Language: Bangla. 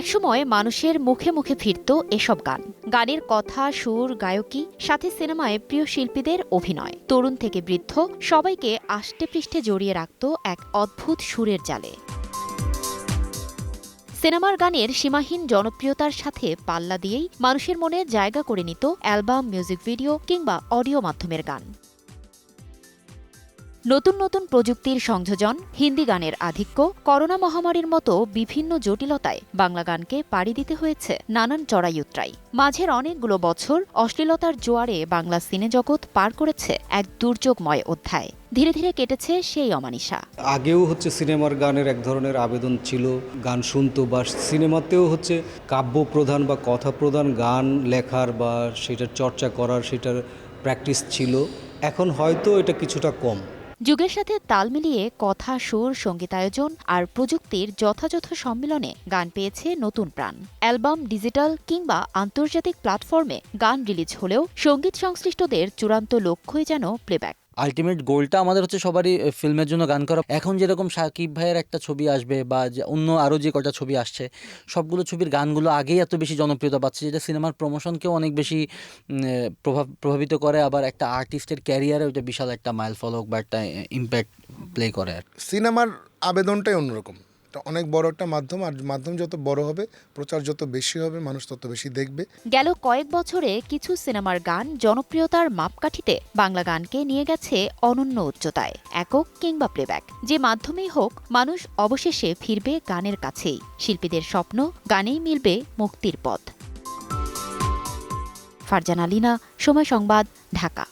একসময় মানুষের মুখে মুখে ফিরত এসব গান। গানের কথা, সুর, গায়কী, সাথে সিনেমায় প্রিয় শিল্পীদের অভিনয়। তরুণ থেকে বৃদ্ধ সবাইকে আষ্টেপৃষ্ঠে জড়িয়ে রাখত এক অদ্ভুত সুরের জালে। সিনেমার গানের সীমাহীন জনপ্রিয়তার সাথে পাল্লা দিয়েই মানুষের মনে জায়গা করে নিত অ্যালবাম, মিউজিক ভিডিও কিংবা অডিও মাধ্যমের গান। নতুন নতুন প্রযুক্তির সংযোজন, হিন্দি গানের আধিক্য, করোনা মহামারীর মতো বিভিন্ন জটিলতায় বাংলা গানকে পাড়ি দিতে হয়েছে নানান চড়াই-উতরাই। মাঝের অনেকগুলো বছর অশ্লীলতার জোয়ারে বাংলা সিনেজগৎ পার করেছে এক দুর্যোগময় অধ্যায়। ধীরে ধীরে কেটেছে সেই অমানিশা। আগেও সিনেমার গানের এক ধরনের আবেদন ছিল, গান শুনতো, বা সিনেমাতেও কাব্য প্রধান বা কথা প্রধান গান লেখার বা সেটার চর্চা করার, সেটার প্র্যাকটিস ছিল। এখন হয়তো এটা কিছুটা কম। যুগের সাথে তাল মিলিয়ে কথা, সুর, সঙ্গীতায়োজন আর প্রযুক্তির যথাযথ সম্মিলনে গান পেয়েছে নতুন প্রাণ। অ্যালবাম, ডিজিটাল কিংবা আন্তর্জাতিক প্ল্যাটফর্মে গান রিলিজ হলেও সঙ্গীত সংশ্লিষ্টদের চূড়ান্ত লক্ষ্যই যেন প্লেব্যাক। আলটিমেট গোলটা আমাদের সবারই ফিল্মের জন্য গান করা। এখন যেরকম শাকিব ভাইয়ের একটা ছবি আসবে বা অন্য আরও যে কটা ছবি আসছে, সবগুলো ছবির গানগুলো আগেই এত বেশি জনপ্রিয়তা পাচ্ছে, যেটা সিনেমার প্রমোশনকেও অনেক বেশি প্রভাবিত করে। আবার একটা আর্টিস্টের ক্যারিয়ারে ওইটা বিশাল একটা মাইল ফলক বা একটা ইম্প্যাক্ট প্লে করে। সিনেমার আবেদনটাই অন্যরকম। এটা অনেক বড় একটা মাধ্যম, আর মাধ্যম যত বড় হবে, প্রচার যত বেশি হবে, মানুষ তত বেশি দেখবে। গেল কয়েক বছরে কিছু সিনেমার গান জনপ্রিয়তার মাপকাঠিতে বাংলা গানকে নিয়ে গেছে অনন্য উচ্চতায়। একক কিংবা প্লেব্যাক, যে মাধ্যমেই হোক, মানুষ অবশেষে ফিরবে গানের কাছেই। শিল্পীদের স্বপ্ন, গানেই মিলবে মুক্তির পথ। ফারজানা লিনা, সময় সংবাদ, ঢাকা।